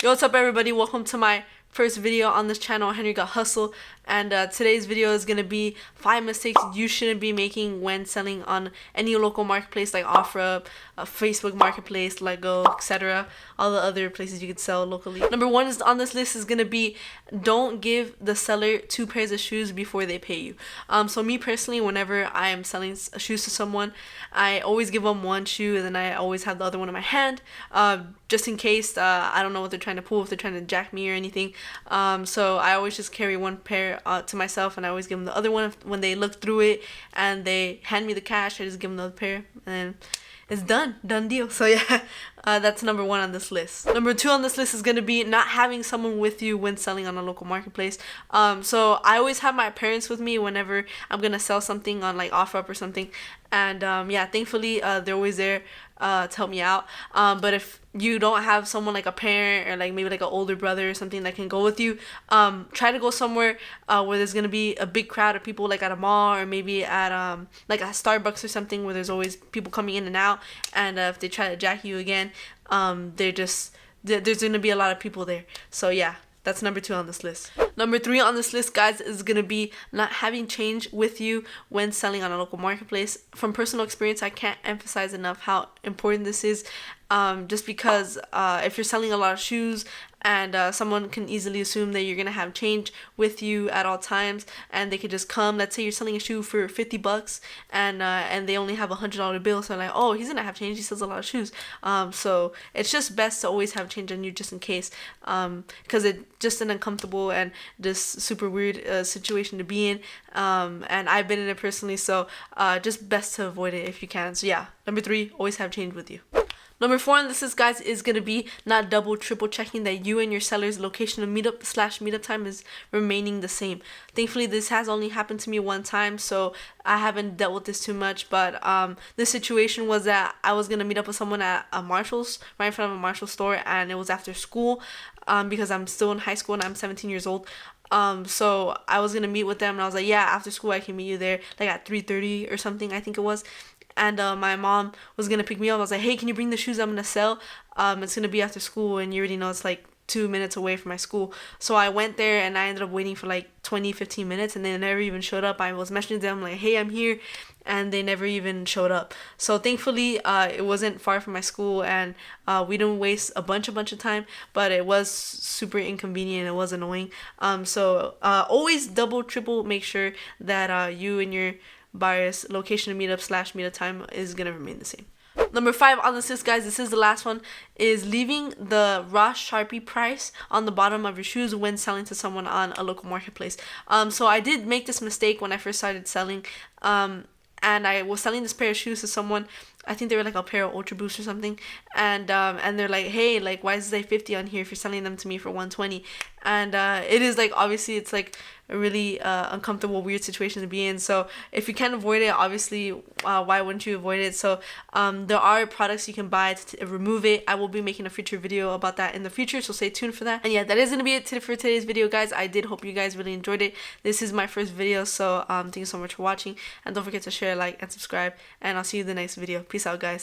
Yo, what's up everybody? Welcome to my first video on this channel, Henry Got Hustle, and today's video is going to be 5 mistakes you shouldn't be making when selling on any local marketplace like Offerup, Facebook Marketplace, Letgo, etc. All the other places you could sell locally. Number 1 is on this list is going to be don't give the seller 2 pairs of shoes before they pay you. So me personally, whenever I am selling shoes to someone, I always give them 1 shoe and then I always have the other one in my hand, just in case I don't know what they're trying to pull, if they're trying to jack me or anything. So I always just carry 1 pair to myself, and I always give them the other one when they look through it and they hand me the cash. I just give them the other pair and it's done deal. So yeah, that's number 1 on this list. Number 2 on this list is going to be not having someone with you when selling on a local marketplace. So I always have my parents with me whenever I'm gonna sell something on like Offerup or something, and yeah, thankfully they're always there to help me out. But if you don't have someone like a parent or like maybe like an older brother or something that can go with you, try to go somewhere where there's gonna be a big crowd of people, like at a mall or maybe at like a Starbucks or something, where there's always people coming in and out, and if they try to jack you again, there's gonna be a lot of people there. So yeah, that's number 2 on this list. Number 3 on this list, guys, is gonna be not having change with you when selling on a local marketplace. From personal experience, I can't emphasize enough how important this is. Just because if you're selling a lot of shoes and someone can easily assume that you're gonna have change with you at all times, and they could just come. Let's say you're selling a shoe for $50 and they only have a $100 bill, so like, oh, he's gonna have change, he sells a lot of shoes. So it's just best to always have change on you, just in case, because it's just an uncomfortable and just super weird situation to be in, and I've been in it personally, so just best to avoid it if you can. So yeah, number 3, always have change with you. Number 4 on this list, guys, is going to be not double, triple checking that you and your seller's location of meetup time is remaining the same. Thankfully, this has only happened to me 1 time, so I haven't dealt with this too much, but this situation was that I was going to meet up with someone at a Marshall's, right in front of a Marshall store, and it was after school, because I'm still in high school and I'm 17 years old. So I was going to meet with them, and I was like, yeah, after school I can meet you there, like at 3:30 or something, I think it was. And my mom was gonna pick me up. I was like, hey, can you bring the shoes I'm gonna sell? It's gonna be after school, and you already know it's like 2 minutes away from my school. So I went there and I ended up waiting for like 15 minutes, and they never even showed up. I was messaging them like, hey, I'm here, and they never even showed up. So thankfully it wasn't far from my school, and we didn't waste a bunch of time, but it was super inconvenient. It was annoying. So always double, triple make sure that you and your buyer's location of meetup time is gonna remain the same. Number 5 on this list, guys, this is the last one, is leaving the raw Sharpie price on the bottom of your shoes when selling to someone on a local marketplace. So I did make this mistake when I first started selling, and I was selling this pair of shoes to someone. I think they were like a pair of Ultra Boosts or something, and they're like, hey, like, why does it say 50 on here if you're selling them to me for 120? And it is like, obviously it's like a really uncomfortable, weird situation to be in. So if you can avoid it, obviously why wouldn't you avoid it? So there are products you can buy to remove it. I will be making a future video about that in the future, so stay tuned for that. And yeah, that is gonna be it for today's video, guys. I did hope you guys really enjoyed it. This is my first video, so thank you so much for watching, and don't forget to share, like, and subscribe, and I'll see you in the next video. Peace out, guys.